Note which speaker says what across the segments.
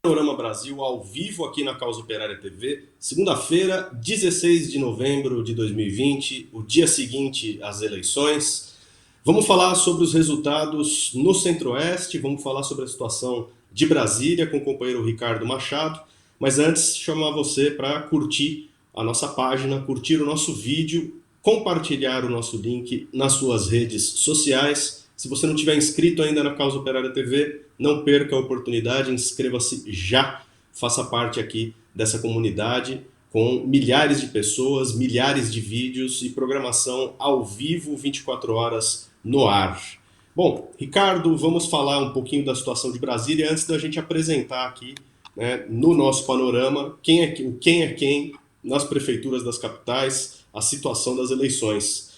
Speaker 1: Panorama Brasil ao vivo aqui na Causa Operária TV, segunda-feira, 16 de novembro de 2020, o dia seguinte às eleições. Vamos falar sobre os resultados no Centro-Oeste, vamos falar sobre a situação de Brasília com o companheiro Ricardo Machado, mas antes chamar você para curtir a nossa página, curtir o nosso vídeo, compartilhar o nosso link nas suas redes sociais. Se você não tiver inscrito ainda na Causa Operária TV, não perca a oportunidade, inscreva-se já, faça parte aqui dessa comunidade com milhares de pessoas, milhares de vídeos e programação ao vivo 24 horas no ar. Bom, Ricardo, vamos falar um pouquinho da situação de Brasília antes da gente apresentar aqui, né, no nosso panorama quem é quem nas prefeituras das capitais, a situação das eleições.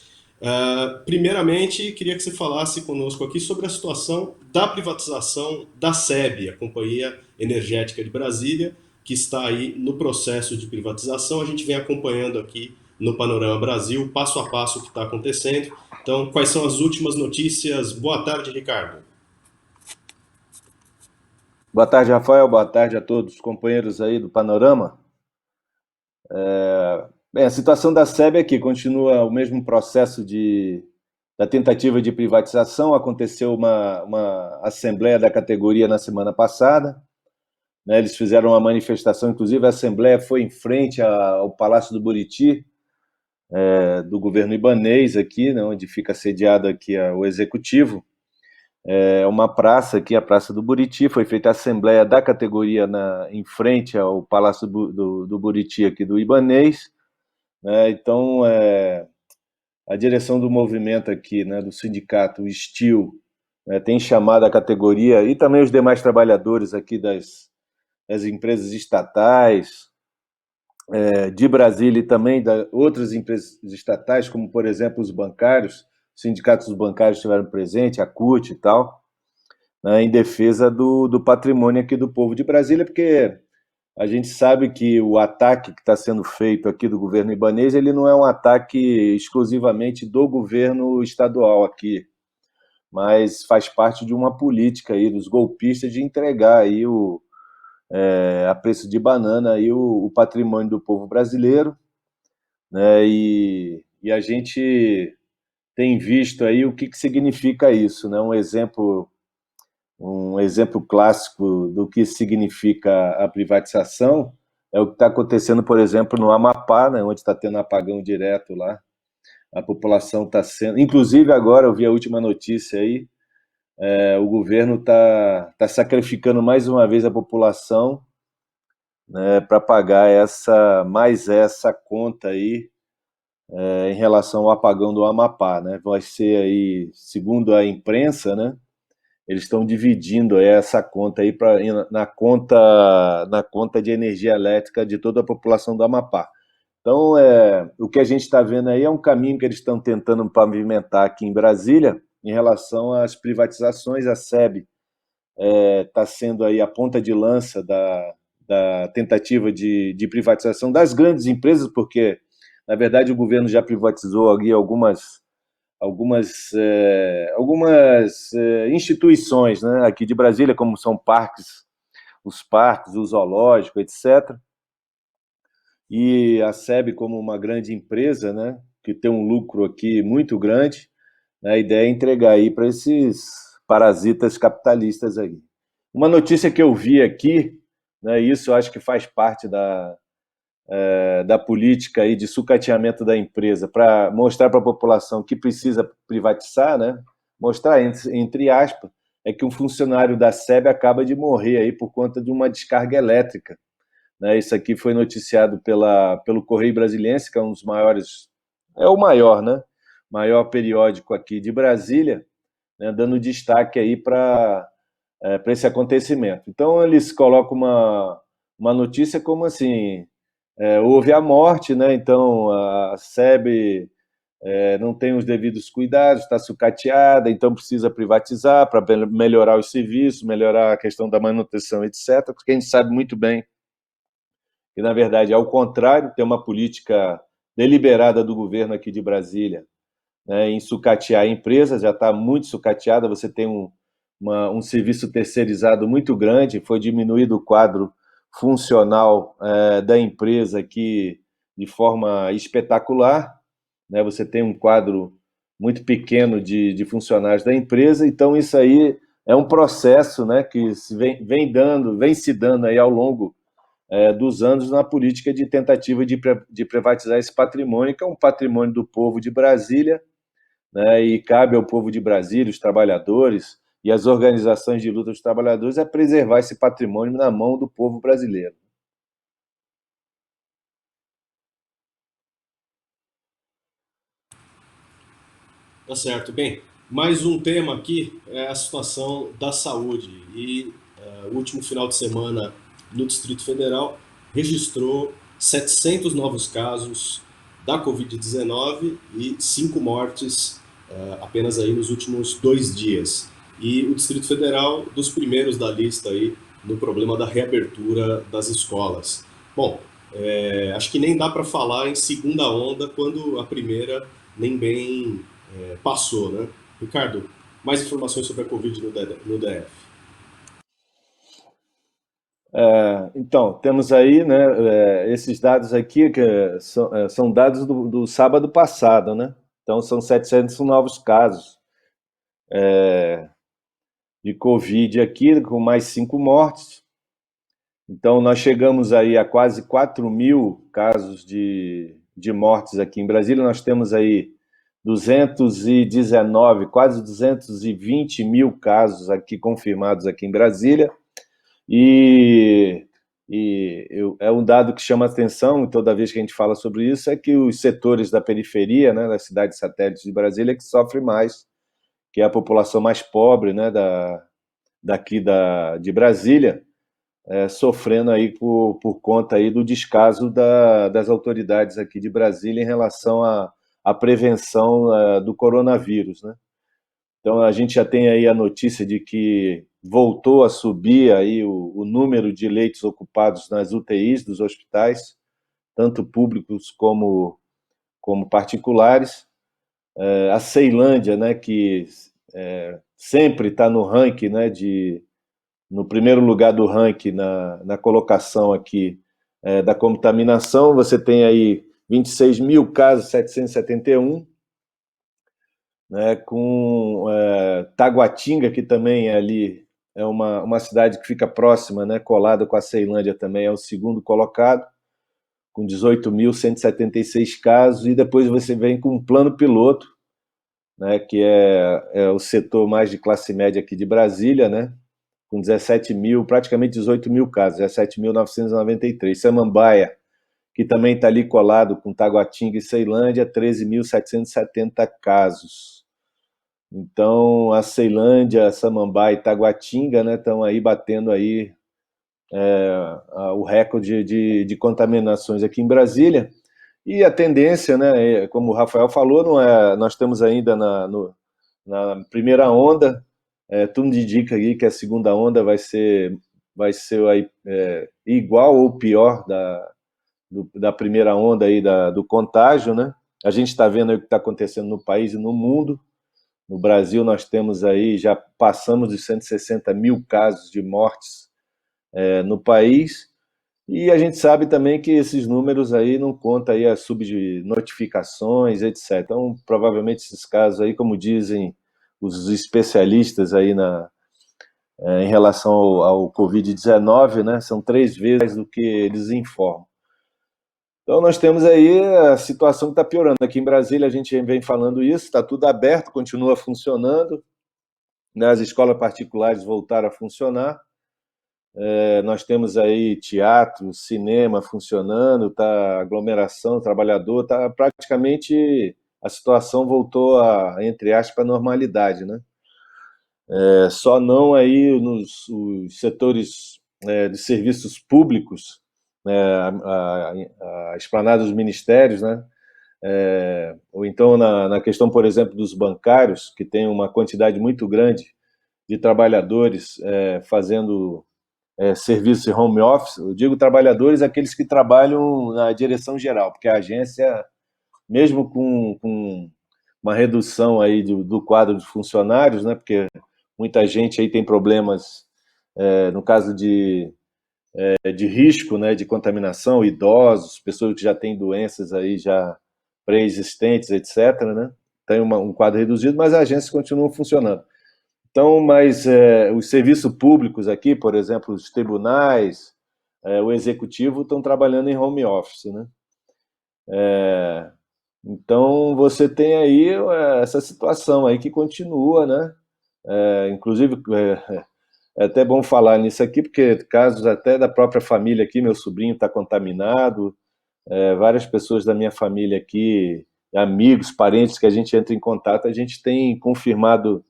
Speaker 1: Primeiramente, queria que você falasse conosco aqui sobre a situação da privatização da SEB, a Companhia Energética de Brasília, que está aí no processo de privatização. A gente vem acompanhando aqui no Panorama Brasil, passo a passo o que está acontecendo. Então, quais são as últimas notícias? Boa tarde, Ricardo.
Speaker 2: Boa tarde, Rafael. Boa tarde a todos os companheiros aí do Panorama. Bem, a situação da SEB aqui continua o mesmo processo da tentativa de privatização. Aconteceu uma assembleia da categoria na semana passada, né? Eles fizeram uma manifestação, inclusive a assembleia foi em frente ao Palácio do Buriti, do governo ibanês aqui, né, onde fica sediado aqui o executivo. É uma praça aqui, a Praça do Buriti, foi feita a assembleia da categoria em frente ao Palácio do Buriti aqui do Ibanês, né? Então, a direção do movimento aqui, né, do sindicato, o STIL, né, tem chamado a categoria e também os demais trabalhadores aqui das empresas estatais, de Brasília e também de outras empresas estatais, como, por exemplo, os bancários, os sindicatos dos bancários estiveram presentes, a CUT e tal, né, em defesa do patrimônio aqui do povo de Brasília, porque a gente sabe que o ataque que está sendo feito aqui do governo ibanês, ele não é um ataque exclusivamente do governo estadual aqui, mas faz parte de uma política aí dos golpistas de entregar aí a preço de banana aí o patrimônio do povo brasileiro, né? E a gente tem visto aí o que significa isso, né? Um exemplo clássico do que significa a privatização é o que está acontecendo, por exemplo, no Amapá, né, onde está tendo apagão direto lá. A população está sendo... Inclusive, agora, eu vi a última notícia aí, o governo tá sacrificando mais uma vez a população, né, para pagar mais essa conta aí, em relação ao apagão do Amapá, né? Vai ser aí, segundo a imprensa, né, eles estão dividindo essa conta aí na conta de energia elétrica de toda a população do Amapá. Então, o que a gente está vendo aí é um caminho que eles estão tentando pavimentar aqui em Brasília em relação às privatizações. A SEB está sendo aí a ponta de lança da tentativa de privatização das grandes empresas, porque, na verdade, o governo já privatizou ali algumas instituições, né, aqui de Brasília, como são os parques, o zoológico, etc. E a SEB, como uma grande empresa, né, que tem um lucro aqui muito grande, né, a ideia é entregar aí para esses parasitas capitalistas aí. Uma notícia que eu vi aqui, né, isso eu acho que faz parte da política aí de sucateamento da empresa, para mostrar para a população que precisa privatizar, né? Mostrar, entre aspas, é que um funcionário da SEB acaba de morrer aí por conta de uma descarga elétrica, né? Isso aqui foi noticiado pelo Correio Brasiliense, que é um dos maiores, é o maior, né? Maior periódico aqui de Brasília, né? Dando destaque aí para esse acontecimento. Então, eles colocam uma notícia como assim: houve a morte, né? Então a SEB não tem os devidos cuidados, está sucateada, então precisa privatizar para melhorar os serviços, melhorar a questão da manutenção, etc. Porque a gente sabe muito bem que, na verdade, ao contrário, tem uma política deliberada do governo aqui de Brasília, né, em sucatear a empresa, já está muito sucateada. Você tem um serviço terceirizado muito grande, foi diminuído o quadro funcional da empresa aqui de forma espetacular, né? Você tem um quadro muito pequeno de funcionários da empresa, então isso aí é um processo, né, que vem se dando aí ao longo dos anos na política de tentativa de privatizar esse patrimônio, que é um patrimônio do povo de Brasília, né, e cabe ao povo de Brasília, os trabalhadores e as organizações de luta dos trabalhadores, é preservar esse patrimônio na mão do povo brasileiro.
Speaker 1: Tá certo. Bem, mais um tema aqui é a situação da saúde. E o último final de semana no Distrito Federal registrou 700 novos casos da Covid-19 e 5 mortes apenas aí nos últimos 2 dias. E o Distrito Federal, dos primeiros da lista aí no problema da reabertura das escolas. Bom, acho que nem dá para falar em segunda onda quando a primeira nem bem passou, né? Ricardo, mais informações sobre a Covid no DF.
Speaker 2: Então, temos aí, né, esses dados aqui, que são dados do sábado passado, né? Então, são 700 novos casos de Covid aqui, com mais 5 mortes. Então, nós chegamos aí a quase 4.000 casos de mortes aqui em Brasília. Nós temos aí 219, quase 220 mil casos aqui confirmados aqui em Brasília. E é um dado que chama atenção, toda vez que a gente fala sobre isso, é que os setores da periferia, né, das cidades satélites de Brasília, que sofrem mais, que é a população mais pobre, né, daqui de Brasília, sofrendo aí por conta aí do descaso das autoridades aqui de Brasília em relação à prevenção do coronavírus, né? Então a gente já tem aí a notícia de que voltou a subir aí o número de leitos ocupados nas UTIs dos hospitais, tanto públicos como particulares. A Ceilândia, né, que sempre está no ranking, né, no primeiro lugar do ranking na colocação aqui da contaminação, você tem aí 26 mil casos, 771, né, com Taguatinga, que também é ali, é uma cidade que fica próxima, né, colada com a Ceilândia também, é o segundo colocado, com 18.176 casos, e depois você vem com um plano piloto, né, que é o setor mais de classe média aqui de Brasília, né, com 17 mil, praticamente 18 mil casos, 17.993. Samambaia, que também está ali colado com Taguatinga e Ceilândia, 13.770 casos. Então, a Ceilândia, a Samambaia e Taguatinga, né, estão aí batendo aí o recorde de contaminações aqui em Brasília. E a tendência, né, como o Rafael falou, não nós estamos ainda na primeira onda, tudo indica aí que a segunda onda vai ser aí, igual ou pior da primeira onda aí do contágio, né? A gente está vendo aí o que está acontecendo no país e no mundo. No Brasil nós temos aí, já passamos de 160 mil casos de mortes no país, e a gente sabe também que esses números aí não contam aí as subnotificações, etc. Então, provavelmente esses casos aí, como dizem os especialistas aí em relação ao Covid-19, né, são 3 vezes do que eles informam. Então, nós temos aí a situação que está piorando. Aqui em Brasília, a gente vem falando isso, está tudo aberto, continua funcionando, né, as escolas particulares voltaram a funcionar, nós temos aí teatro, cinema funcionando, tá aglomeração, trabalhador, tá praticamente a situação voltou entre aspas, normalidade, né? Só não aí os setores de serviços públicos, a esplanada dos ministérios, né? Ou então na questão, por exemplo, dos bancários, que tem uma quantidade muito grande de trabalhadores fazendo serviço de home office. Eu digo trabalhadores, aqueles que trabalham na direção geral, porque a agência, mesmo com uma redução aí do quadro de funcionários, né, porque Muita gente aí tem problemas, no caso de risco, né, de contaminação, idosos, pessoas que já têm doenças aí já pré-existentes, etc., né? Tem um quadro reduzido, mas as agências continuam funcionando. Então, mas os serviços públicos aqui, por exemplo, os tribunais, o executivo estão trabalhando em home office, né? Então, você tem aí essa situação aí que continua, né? Inclusive, é até bom falar nisso aqui, porque casos até da própria família aqui, meu sobrinho está contaminado, várias pessoas da minha família aqui, amigos, parentes que a gente entra em contato, a gente tem confirmado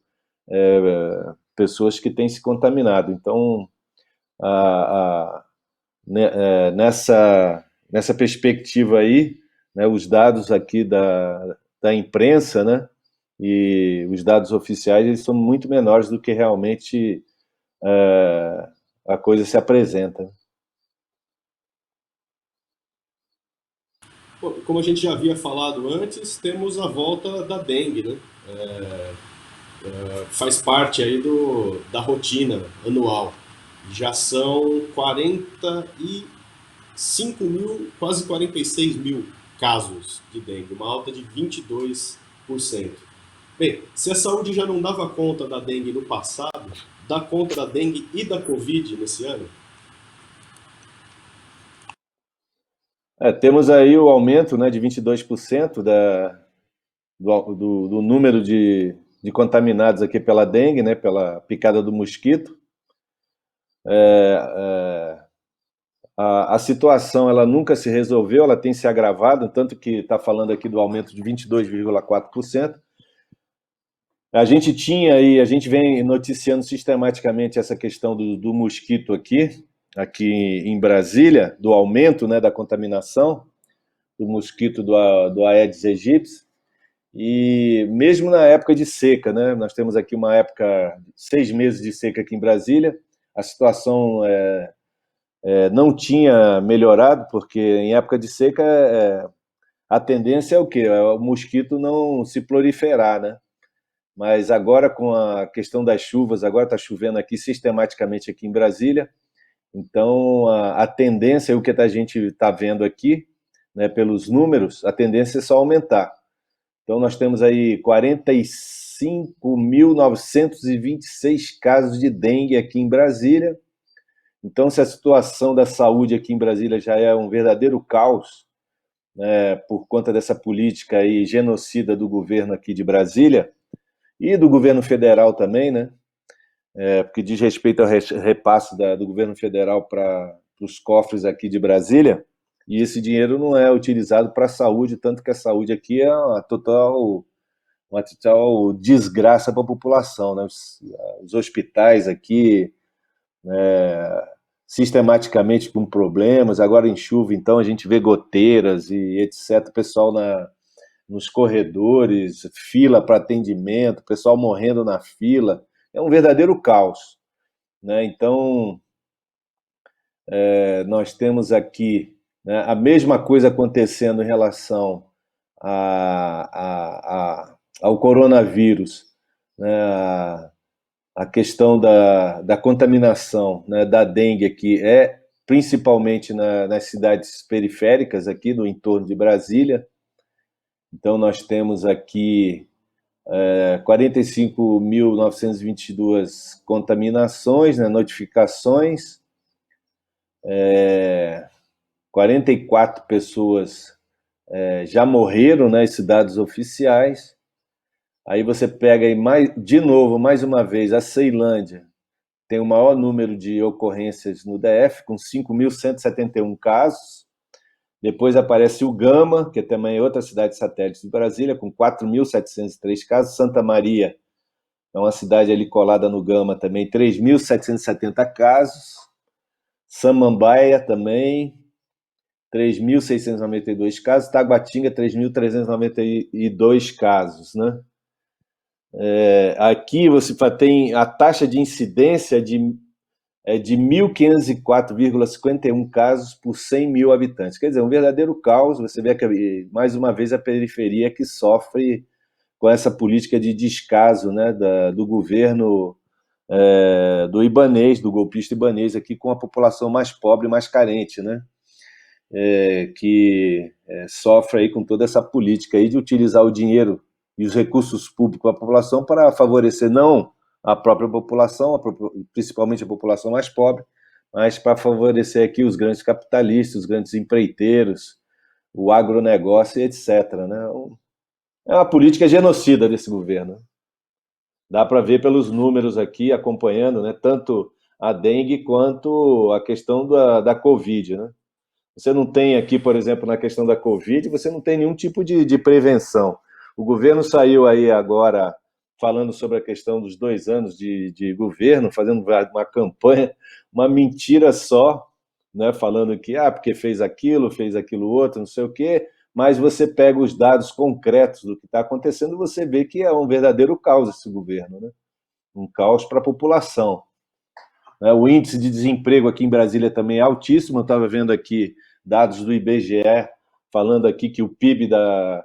Speaker 2: pessoas que têm se contaminado. Então, nessa perspectiva aí, né, os dados aqui da imprensa, né, e os dados oficiais, eles são muito menores do que realmente a coisa se apresenta.
Speaker 1: Como a gente já havia falado antes, temos a volta da dengue, né? Faz parte aí da rotina anual. Já são 45 mil, quase 46 mil casos de dengue, uma alta de 22%. Bem, se a saúde já não dava conta da dengue no passado, dá conta da dengue e da Covid nesse ano?
Speaker 2: Temos aí o aumento, né, de 22% do número de contaminados aqui pela dengue, né, pela picada do mosquito. A situação ela nunca se resolveu, ela tem se agravado, tanto que está falando aqui do aumento de 22,4%. A gente vem noticiando sistematicamente essa questão do mosquito aqui em Brasília, do aumento, né, da contaminação do mosquito do Aedes aegypti. E mesmo na época de seca, né, nós temos aqui uma época, 6 meses de seca aqui em Brasília, a situação não tinha melhorado, porque em época de seca a tendência é o quê? É o mosquito não se proliferar, né? Mas agora com a questão das chuvas, agora está chovendo aqui sistematicamente aqui em Brasília, então a tendência, o que a gente está vendo aqui, né, pelos números, a tendência é só aumentar. Então nós temos aí 45.926 casos de dengue aqui em Brasília. Então, se a situação da saúde aqui em Brasília já é um verdadeiro caos, né, por conta dessa política aí genocida do governo aqui de Brasília e do governo federal também, né, porque diz respeito ao repasse do governo federal para os cofres aqui de Brasília, e esse dinheiro não é utilizado para a saúde, tanto que a saúde aqui é uma total desgraça para a população, né? Os hospitais aqui, sistematicamente com problemas, agora em chuva, então a gente vê goteiras e etc, pessoal nos corredores, fila para atendimento, pessoal morrendo na fila, é um verdadeiro caos, né? Então, nós temos aqui, né, a mesma coisa acontecendo em relação ao coronavírus, né, a questão da contaminação, né, da dengue aqui é principalmente nas cidades periféricas aqui do entorno de Brasília. Então nós temos aqui 45.922 contaminações, né, notificações, 44 pessoas já morreram, né, esses dados oficiais. Aí você pega aí de novo, mais uma vez, a Ceilândia tem o maior número de ocorrências no DF, com 5.171 casos. Depois aparece o Gama, que também é outra cidade satélite de Brasília, com 4.703 casos. Santa Maria é uma cidade ali colada no Gama também, 3.770 casos. Samambaia também, 3.692 casos. Taguatinga, 3.392 casos, né? Aqui você tem a taxa de incidência de 1.504,51 casos por 100 mil habitantes. Quer dizer, um verdadeiro caos. Você vê que, mais uma vez, a periferia que sofre com essa política de descaso, né, do governo do Ibanez, do golpista Ibanez aqui, com a população mais pobre, mais carente, né? Que sofre aí com toda essa política aí de utilizar o dinheiro e os recursos públicos da população para favorecer não a própria população, principalmente a população mais pobre, mas para favorecer aqui os grandes capitalistas, os grandes empreiteiros, o agronegócio, etc. Né? É uma política genocida desse governo. Dá para ver pelos números aqui, acompanhando, né, tanto a dengue quanto a questão da Covid. Né? Você não tem aqui, por exemplo, na questão da Covid, você não tem nenhum tipo de prevenção. O governo saiu aí agora falando sobre a questão dos 2 anos de governo, fazendo uma campanha, uma mentira só, né, falando que porque fez aquilo outro, não sei o quê, mas você pega os dados concretos do que está acontecendo, você vê que é um verdadeiro caos esse governo, né? Um caos para a população. O índice de desemprego aqui em Brasília também é altíssimo. Eu estava vendo aqui dados do IBGE falando aqui que o PIB da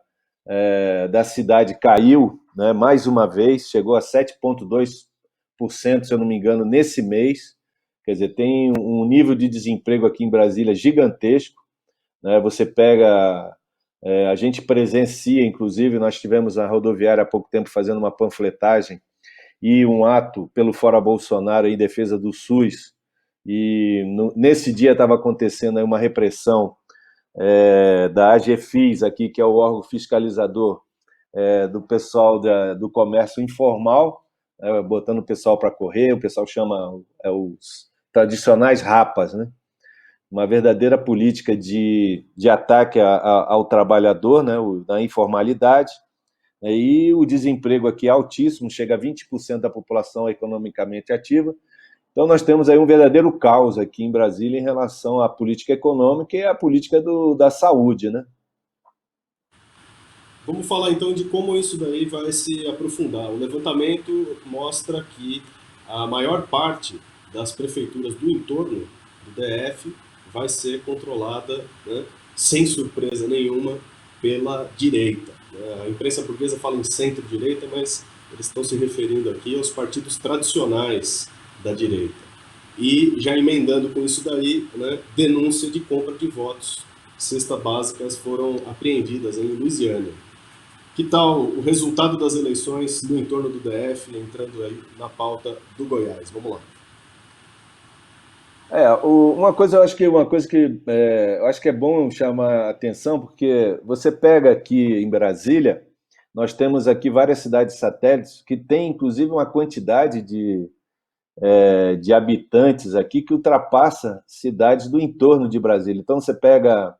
Speaker 2: cidade caiu, né, mais uma vez, chegou a 7,2%, se eu não me engano, nesse mês. Quer dizer, tem um nível de desemprego aqui em Brasília gigantesco. Né? Você pega... a gente presencia, inclusive, nós tivemos na rodoviária há pouco tempo fazendo uma panfletagem e um ato pelo Fora Bolsonaro em defesa do SUS, e nesse dia estava acontecendo aí uma repressão da AGFIS aqui, que é o órgão fiscalizador do pessoal do comércio informal, botando o pessoal para correr, o pessoal chama os tradicionais rapas, né? Uma verdadeira política de ataque ao trabalhador, né? Da informalidade. E o desemprego aqui é altíssimo, chega a 20% da população economicamente ativa. Então, nós temos aí um verdadeiro caos aqui em Brasília em relação à política econômica e à política da saúde, né?
Speaker 1: Vamos falar então de como isso daí vai se aprofundar. O levantamento mostra que a maior parte das prefeituras do entorno do DF vai ser controlada, né, sem surpresa nenhuma, pela direita. A imprensa burguesa fala em centro-direita, mas eles estão se referindo aqui aos partidos tradicionais da direita. E já emendando com isso daí, né, denúncia de compra de votos. Cestas básicas foram apreendidas em Louisiana. Que tal o resultado das eleições no entorno do DF, entrando aí na pauta do Goiás? Vamos lá.
Speaker 2: Uma coisa que eu acho que é bom chamar a atenção, porque você pega aqui em Brasília, nós temos aqui várias cidades satélites que têm, inclusive, uma quantidade de habitantes aqui que ultrapassa cidades do entorno de Brasília. Então, você pega,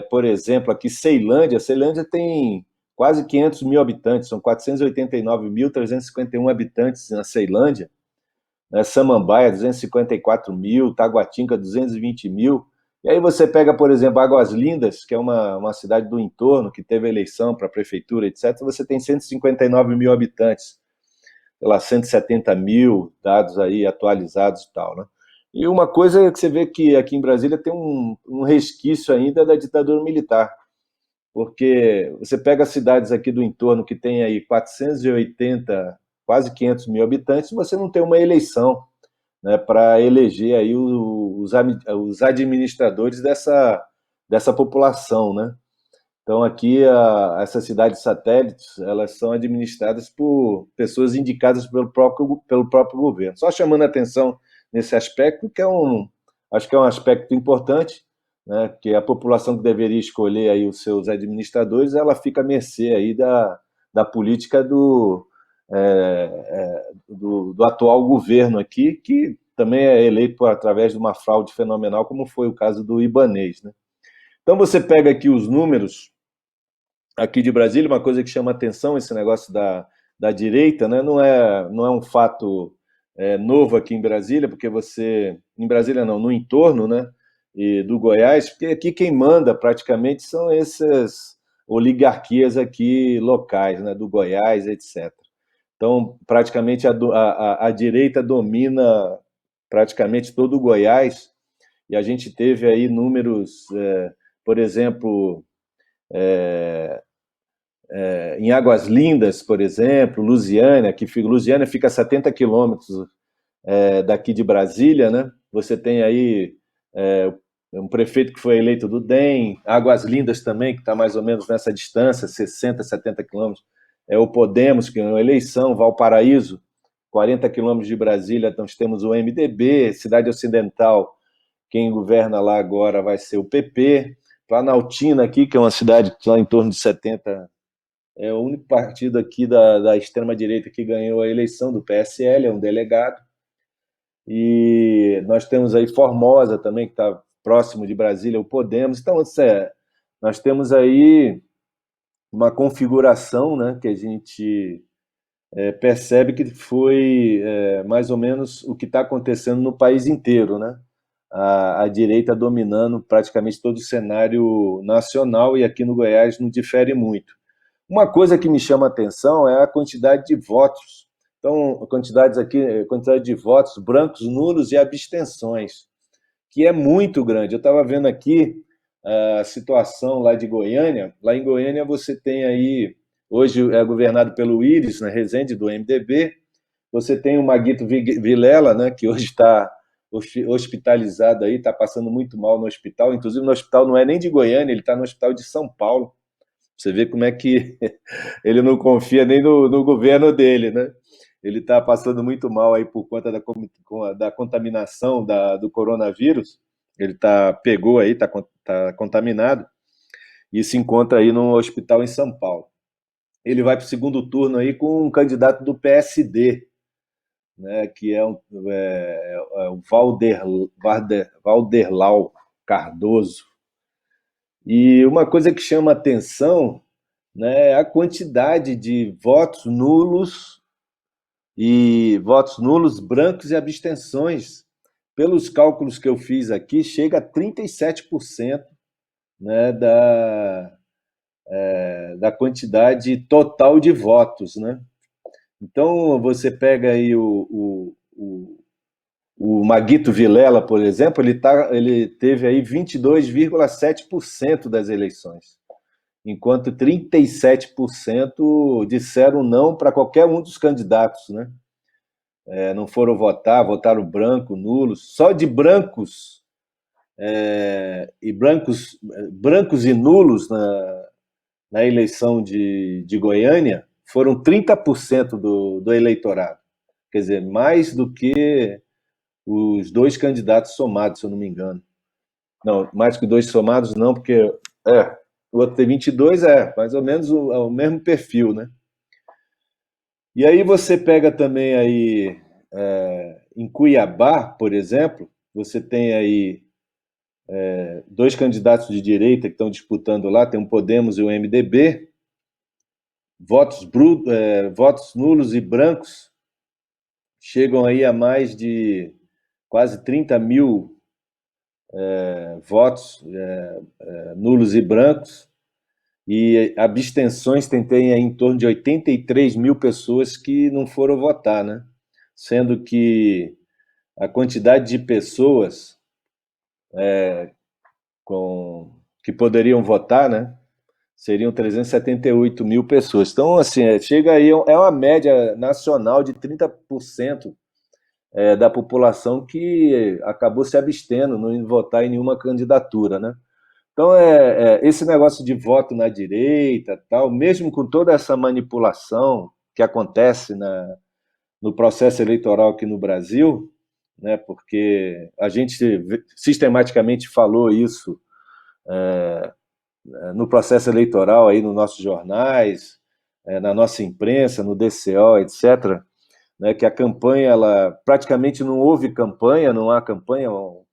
Speaker 2: por exemplo, aqui Ceilândia tem quase 500 mil habitantes, são 489.351 habitantes na Ceilândia, né? Samambaia, 254 mil, Taguatinga, 220 mil. E aí você pega, por exemplo, Águas Lindas, que é uma cidade do entorno, que teve eleição para a prefeitura, etc., você tem 159 mil habitantes, sei lá, 170 mil dados aí atualizados e tal, né? E uma coisa que você vê que aqui em Brasília tem um resquício ainda da ditadura militar, porque você pega cidades aqui do entorno que tem aí 480, quase 500 mil habitantes, você não tem uma eleição, né, para eleger aí os administradores dessa população, né? Então aqui essas cidades satélites, elas são administradas por pessoas indicadas pelo próprio governo. Só chamando a atenção nesse aspecto, acho que é um aspecto importante, né, que a população que deveria escolher aí os seus administradores, ela fica à mercê aí da política do atual governo aqui, que também é eleito através de uma fraude fenomenal, como foi o caso do Ibanez, né? Então você pega aqui os números aqui de Brasília, uma coisa que chama atenção, esse negócio da direita, né? Não é um fato novo aqui em Brasília, porque em Brasília não, no entorno, né, e do Goiás, porque aqui quem manda praticamente são essas oligarquias aqui locais, né, do Goiás, etc. Então, praticamente a direita domina praticamente todo o Goiás, e a gente teve aí números, por exemplo, em Águas Lindas, por exemplo, Lusiânia fica a 70 quilômetros daqui de Brasília, né? Você tem aí um prefeito que foi eleito do DEM, Águas Lindas também, que está mais ou menos nessa distância, 60, 70 quilômetros, o Podemos, que é uma eleição, Valparaíso, 40 quilômetros de Brasília, nós temos o MDB, Cidade Ocidental, quem governa lá agora vai ser o PP, Planaltina aqui, que é uma cidade que está em torno de 70, é o único partido aqui da extrema-direita que ganhou a eleição do PSL, é um delegado. E nós temos aí Formosa também, que está próximo de Brasília, o Podemos. Então, nós temos aí uma configuração, né, que a gente percebe que foi mais ou menos o que está acontecendo no país inteiro, né? A direita dominando praticamente todo o cenário nacional, e aqui no Goiás não difere muito. Uma coisa que me chama a atenção é a quantidade de votos. Então, quantidade de votos brancos, nulos e abstenções, que é muito grande. Eu estava vendo aqui a situação lá de Goiânia. Lá em Goiânia você tem aí, hoje é governado pelo Íris, na Resende, do MDB. Você tem o Maguito Vilela, né, que hoje está hospitalizado aí, está passando muito mal no hospital. Inclusive, no hospital não é nem de Goiânia, ele está no hospital de São Paulo. Você vê como é que ele não confia nem no governo dele, né? Ele está passando muito mal aí por conta da contaminação do coronavírus. Ele pegou aí, está contaminado, e se encontra aí no hospital em São Paulo. Ele vai para o segundo turno aí com um candidato do PSD, né, que é o Valderlau Cardoso. E uma coisa que chama atenção, né, é a quantidade de votos nulos, brancos e abstenções. Pelos cálculos que eu fiz aqui, chega a 37%, né, da quantidade total de votos, né? Então, você pega aí o Maguito Vilela, por exemplo, ele teve aí 22,7% das eleições, enquanto 37% disseram não para qualquer um dos candidatos, né? Não foram votar, votaram branco, nulos. Só de brancos e nulos na eleição de Goiânia foram 30% do eleitorado. Quer dizer, mais do que os dois candidatos somados, se eu não me engano. Não, mais que dois somados não, porque o outro tem 22, mais ou menos o mesmo perfil, né? E aí você pega também aí, em Cuiabá, por exemplo, você tem aí dois candidatos de direita que estão disputando lá, tem o Podemos e o MDB, votos nulos e brancos chegam aí a mais de quase 30 mil votos nulos e brancos, e abstenções tem aí em torno de 83 mil pessoas que não foram votar, né? Sendo que a quantidade de pessoas que poderiam votar, né, seriam 378 mil pessoas. Então, assim, chega aí, é uma média nacional de 30% da população que acabou se abstendo, não indo votar em nenhuma candidatura, né? Então, esse negócio de voto na direita, tal, mesmo com toda essa manipulação que acontece no processo eleitoral aqui no Brasil, né, porque a gente sistematicamente falou isso no processo eleitoral, aí nos nossos jornais, na nossa imprensa, no DCO, etc., né, que a campanha, ela praticamente não houve campanha, não há campanha, um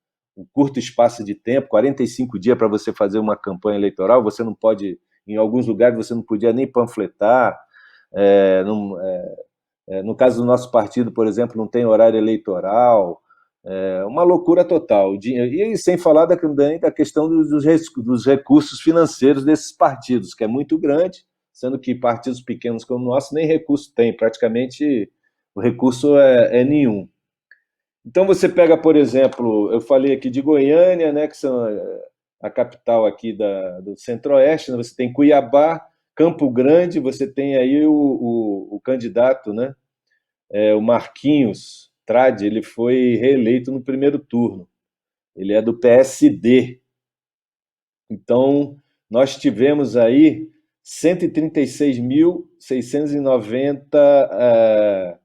Speaker 2: curto espaço de tempo, 45 dias para você fazer uma campanha eleitoral, você não pode, em alguns lugares você não podia nem panfletar, no caso do nosso partido, por exemplo, não tem horário eleitoral, uma loucura total. E sem falar também da questão dos recursos financeiros desses partidos, que é muito grande, sendo que partidos pequenos como o nosso nem recurso tem, praticamente o recurso é nenhum. Então você pega, por exemplo, eu falei aqui de Goiânia, né, que são a capital aqui do Centro-Oeste, né, você tem Cuiabá, Campo Grande, você tem aí o candidato, né? O Marquinhos Trade, ele foi reeleito no primeiro turno. Ele é do PSD. Então, nós tivemos aí 136.690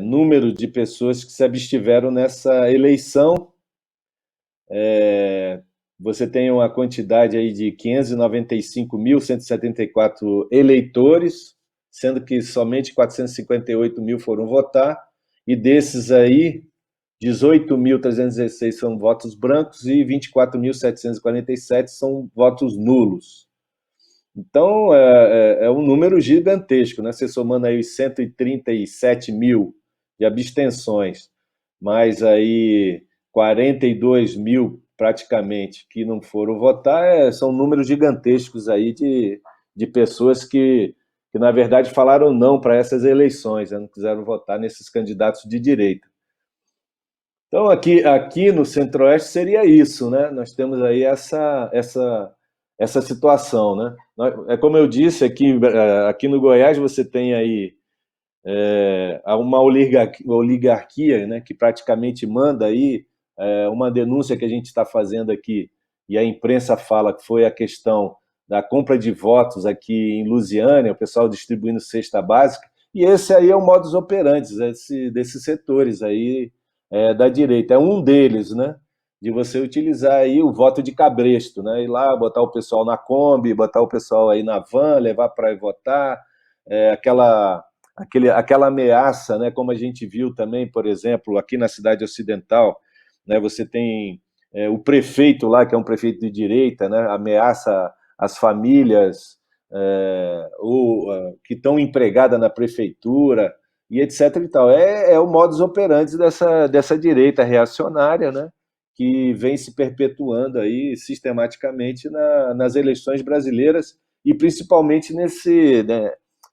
Speaker 2: número de pessoas que se abstiveram nessa eleição. Você tem uma quantidade aí de 595.174 eleitores, sendo que somente 458 mil foram votar, e desses aí, 18.316 são votos brancos e 24.747 são votos nulos. Então, é um número gigantesco, né? Você somando aí os 137 mil de abstenções, mais aí 42 mil praticamente que não foram votar, são números gigantescos aí de pessoas que, na verdade, falaram não para essas eleições, né? Não quiseram votar nesses candidatos de direita. Então, aqui no Centro-Oeste seria isso, né? Nós temos aí essa situação, né? É como eu disse, aqui no Goiás você tem aí uma oligarquia, né, que praticamente manda aí uma denúncia que a gente está fazendo aqui, e a imprensa fala que foi a questão da compra de votos aqui em Lusiânia, o pessoal distribuindo cesta básica, e esse aí é o modus operandi desses setores aí da direita. É um deles, né? De você utilizar aí o voto de cabresto, né? Ir lá, botar o pessoal na Kombi, botar o pessoal aí na van, levar para votar, aquela ameaça, né? Como a gente viu também, por exemplo, aqui na cidade ocidental, né? Você tem o prefeito lá, que é um prefeito de direita, né? Ameaça as famílias que estão empregadas na prefeitura, e etc. e tal. É o modus operandi dessa direita reacionária, né? Que vem se perpetuando aí sistematicamente nas eleições brasileiras, e principalmente né,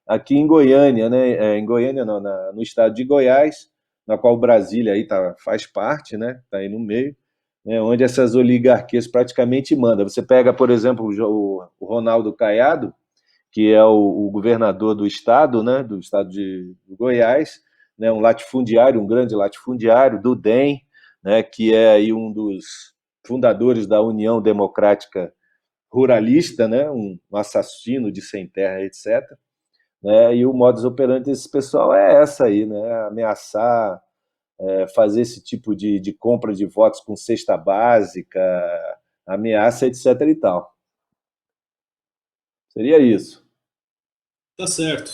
Speaker 2: aqui em Goiânia, né? Em Goiânia não, no estado de Goiás, na qual Brasília aí faz parte, né? Está aí no meio, né? Onde essas oligarquias praticamente mandam. Você pega, por exemplo, o Ronaldo Caiado, que é o governador do estado, né, do estado de Goiás, né, um latifundiário, um grande latifundiário do DEM, né, que é aí um dos fundadores da União Democrática Ruralista, né, um assassino de sem terra, etc. Né, e o modus operandi desse pessoal é essa aí, né, ameaçar, fazer esse tipo de compra de votos com cesta básica, ameaça, etc. e tal. Seria isso.
Speaker 1: Tá certo.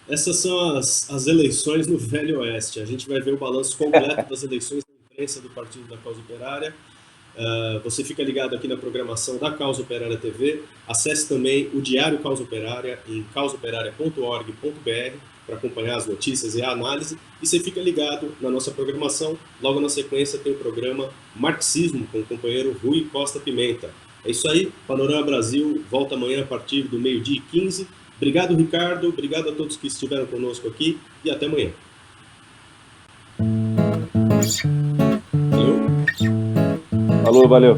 Speaker 1: Essas são as eleições no Velho Oeste. A gente vai ver o balanço completo das eleições da imprensa do Partido da Causa Operária. Você fica ligado aqui na programação da Causa Operária TV. Acesse também o Diário Causa Operária em causaoperaria.org.br para acompanhar as notícias e a análise. E você fica ligado na nossa programação. Logo na sequência tem o programa Marxismo com o companheiro Rui Costa Pimenta. É isso aí, Panorama Brasil volta amanhã a partir do 12h15. Obrigado, Ricardo. Obrigado a todos que estiveram conosco aqui e até amanhã.
Speaker 2: Valeu. Falou, valeu.